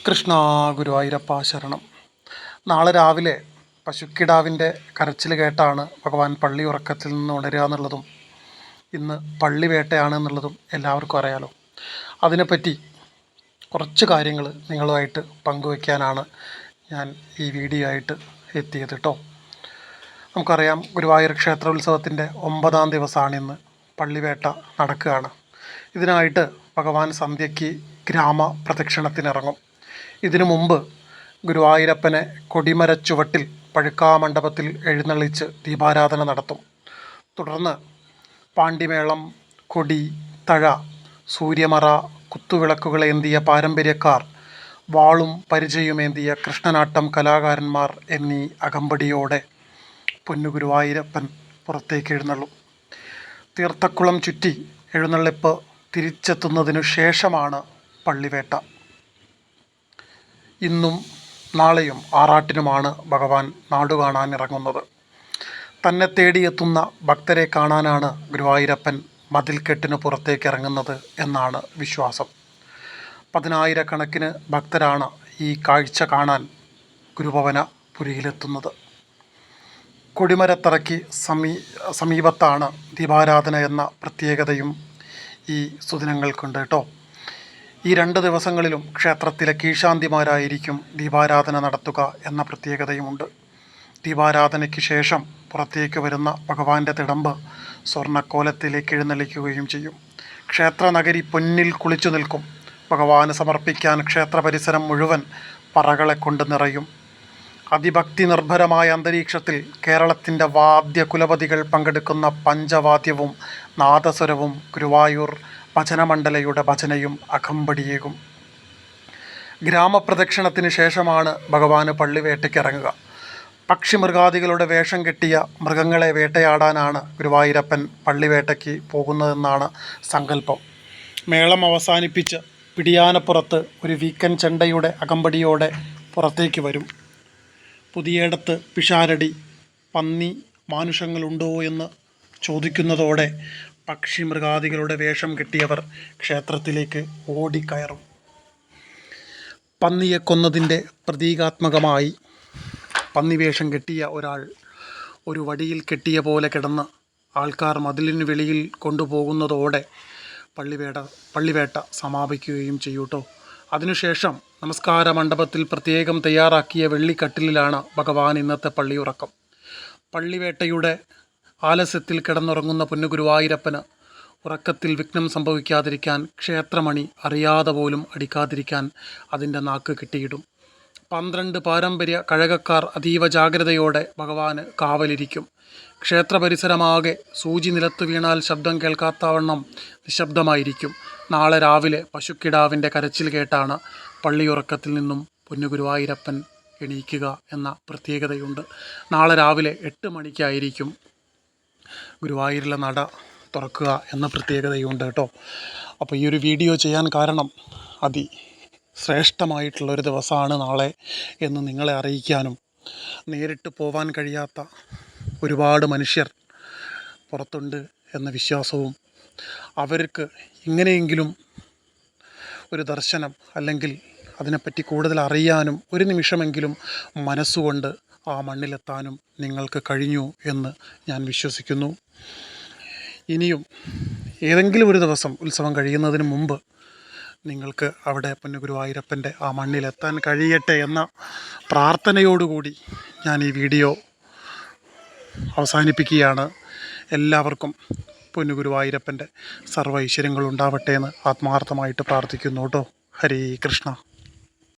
കൃഷ്ണ ഗുരുവായൂരപ്പ ശരണം. നാളെ രാവിലെ പശുക്കിടാവിൻ്റെ കരച്ചിൽ കേട്ടാണ് ഭഗവാൻ പള്ളി ഉറക്കത്തിൽ നിന്ന് ഉണരുക എന്നുള്ളതും ഇന്ന് പള്ളി വേട്ടയാണ് എന്നുള്ളതും എല്ലാവർക്കും അറിയാലോ. അതിനെപ്പറ്റി കുറച്ച് കാര്യങ്ങൾ നിങ്ങളുമായിട്ട് പങ്കുവയ്ക്കാനാണ് ഞാൻ ഈ വീഡിയോ ആയിട്ട് എത്തിയത് കേട്ടോ. നമുക്കറിയാം, ഗുരുവായൂർ ക്ഷേത്രോത്സവത്തിൻ്റെ 9-ാം ദിവസമാണിന്ന്. പള്ളിവേട്ട നടക്കുകയാണ്. ഇതിനായിട്ട് ഭഗവാൻ സന്ധ്യയ്ക്ക് ഗ്രാമ പ്രദക്ഷിണത്തിനിറങ്ങും. ഇതിനു മുമ്പ് ഗുരുവായൂരപ്പനെ കൊടിമരച്ചുവട്ടിൽ പഴുക്കാമണ്ഡപത്തിൽ എഴുന്നള്ളിച്ച് ദീപാരാധന നടത്തും. തുടർന്ന് പാണ്ടിമേളം, കൊടി, തഴ, സൂര്യമറ, കുത്തുവിളക്കുകളേന്തിയ പാരമ്പര്യക്കാർ, വാളും പരിചയുമേന്തിയ കൃഷ്ണനാട്ടം കലാകാരന്മാർ എന്നീ അകമ്പടിയോടെ പൊന്നുഗുരുവായൂരപ്പൻ പുറത്തേക്ക് എഴുന്നള്ളും. തീർത്ഥക്കുളം ചുറ്റി എഴുന്നള്ളിപ്പ് തിരിച്ചെത്തുന്നതിനു ശേഷമാണ് പള്ളിവേട്ട. ഇന്നും നാളെയും ആറാട്ടിനുമാണ് ഭഗവാൻ നാടുകാണാൻ ഇറങ്ങുന്നത്. തന്നെ തേടിയെത്തുന്ന ഭക്തരെ കാണാനാണ് ഗുരുവായൂരപ്പൻ മതിൽക്കെട്ടിന് പുറത്തേക്ക് ഇറങ്ങുന്നത് എന്നാണ് വിശ്വാസം. 10,000-കണക്കിന് ഭക്തരാണ് ഈ കാഴ്ച കാണാൻ ഗുരുഭവനപുരിയിലെത്തുന്നത്. കൊടിമരത്തറയ്ക്ക് സമീപത്താണ് ദീപാരാധന എന്ന പ്രത്യേകതയും ഈ സുദിനങ്ങൾക്കുണ്ട് കേട്ടോ. ഈ 2 ദിവസങ്ങളിലും ക്ഷേത്രത്തിലെ കീഴ്ശാന്തിമാരായിരിക്കും ദീപാരാധന നടത്തുക എന്ന പ്രത്യേകതയുമുണ്ട്. ദീപാരാധനയ്ക്ക് ശേഷം പുറത്തേക്ക് വരുന്ന ഭഗവാന്റെ തിടമ്പ് സ്വർണ്ണക്കോലത്തിലേക്ക് എഴുന്നള്ളിക്കുകയും ചെയ്യും. ക്ഷേത്രനഗരി പൊന്നിൽ കുളിച്ചു നിൽക്കും. ഭഗവാന് സമർപ്പിക്കാൻ ക്ഷേത്ര പരിസരം മുഴുവൻ പറകളെ കൊണ്ട് നിറയും. അതിഭക്തി നിർഭരമായ അന്തരീക്ഷത്തിൽ കേരളത്തിൻ്റെ വാദ്യകുലപതികൾ പങ്കെടുക്കുന്ന പഞ്ചവാദ്യവും നാദസ്വരവും ഗുരുവായൂർ ഭജനമണ്ഡലയുടെ ഭജനയും അകമ്പടിയേകും. ഗ്രാമപ്രദക്ഷിണത്തിന് ശേഷമാണ് ഭഗവാന് പള്ളിവേട്ടയ്ക്ക് ഇറങ്ങുക. പക്ഷിമൃഗാദികളുടെ വേഷം കെട്ടിയ മൃഗങ്ങളെ വേട്ടയാടാനാണ് ഗുരുവായൂരപ്പൻ പള്ളിവേട്ടയ്ക്ക് പോകുന്നതെന്നാണ് സങ്കല്പം. മേളം അവസാനിപ്പിച്ച് പിടിയാനപ്പുറത്ത് ഒരു വീക്കൻ ചെണ്ടയുടെ അകമ്പടിയോടെ പുറത്തേക്ക് വരും. പുതിയേടത്ത് പിഷാരടി, പന്നി, മാനുഷങ്ങളുണ്ടോ എന്ന് ചോദിക്കുന്നതോടെ പക്ഷിമൃഗാദികളുടെ വേഷം കെട്ടിയവർ ക്ഷേത്രത്തിലേക്ക് ഓടിക്കയറും. പന്നിയെ കൊന്നതിൻ്റെ പ്രതീകാത്മകമായി പന്നിവേഷം കെട്ടിയ ഒരാൾ ഒരു വടിയിൽ കെട്ടിയ പോലെ കിടന്ന് ആൾക്കാർ മതിലിന് വെളിയിൽ കൊണ്ടുപോകുന്നതോടെ പള്ളിവേട്ട സമാപിക്കുകയും ചെയ്യൂട്ടോ. അതിനുശേഷം നമസ്കാര മണ്ഡപത്തിൽ പ്രത്യേകം തയ്യാറാക്കിയ വെള്ളിക്കട്ടിലിലാണ് ഭഗവാൻ ഇന്നത്തെ പള്ളിയുറക്കം. പള്ളിവേട്ടയുടെ ആലസ്യത്തിൽ കിടന്നുറങ്ങുന്ന പൊന്നുഗുരുവായൂരപ്പന് ഉറക്കത്തിൽ വിഘ്നം സംഭവിക്കാതിരിക്കാൻ ക്ഷേത്രമണി അറിയാതെ പോലും അടിക്കാതിരിക്കാൻ അതിൻ്റെ നാക്ക് കെട്ടിയിടും. 12 പാരമ്പര്യ കഴകക്കാർ അതീവ ജാഗ്രതയോടെ ഭഗവാന് കാവലിരിക്കും. ക്ഷേത്ര പരിസരമാകെ സൂചി നിലത്ത് വീണാൽ ശബ്ദം കേൾക്കാത്തവണ്ണം നിശബ്ദമായിരിക്കും. നാളെ രാവിലെ പശുക്കിടാവിൻ്റെ കരച്ചിൽ കേട്ടാണ് പള്ളിയുറക്കത്തിൽ നിന്നും പൊന്നുഗുരുവായൂരപ്പൻ എണീക്കുക എന്ന പ്രത്യേകതയുണ്ട്. നാളെ രാവിലെ 8 മണിക്കായിരിക്കും ഗുരുവായൂരിലെ നട തുറക്കുക എന്ന പ്രത്യേകതയുണ്ട് കേട്ടോ. അപ്പോൾ ഈ ഒരു വീഡിയോ ചെയ്യാൻ കാരണം ശ്രേഷ്ഠമായിട്ടുള്ളൊരു ദിവസമാണ് നാളെ എന്ന് നിങ്ങളെ അറിയിക്കാനും, നേരിട്ട് പോവാൻ കഴിയാത്ത ഒരുപാട് മനുഷ്യർ പുറത്തുണ്ട് എന്ന വിശ്വാസവും അവർക്ക് ഇങ്ങനെയെങ്കിലും ഒരു ദർശനം അല്ലെങ്കിൽ അതിനെപ്പറ്റി കൂടുതൽ അറിയാനും ഒരു നിമിഷമെങ്കിലും മനസ്സുകൊണ്ട് ആ മണ്ണിലെത്താനും നിങ്ങൾക്ക് കഴിഞ്ഞു എന്ന് ഞാൻ വിശ്വസിക്കുന്നു. ഇനിയും ഏതെങ്കിലും ഒരു ദിവസം ഉത്സവം കഴിയുന്നതിന് മുമ്പ് നിങ്ങൾക്ക് അവിടെ പൊന്നുഗുരുവായൂരപ്പൻ്റെ ആ മണ്ണിലെത്താൻ കഴിയട്ടെ എന്ന പ്രാർത്ഥനയോടുകൂടി ഞാൻ ഈ വീഡിയോ അവസാനിപ്പിക്കുകയാണ്. എല്ലാവർക്കും പൊന്നുഗുരുവായൂരപ്പൻ്റെ സർവ്വ ഐശ്വര്യങ്ങളുണ്ടാവട്ടെ എന്ന് ആത്മാർത്ഥമായിട്ട് പ്രാർത്ഥിക്കുന്നു കേട്ടോ. ഹരേ കൃഷ്ണ.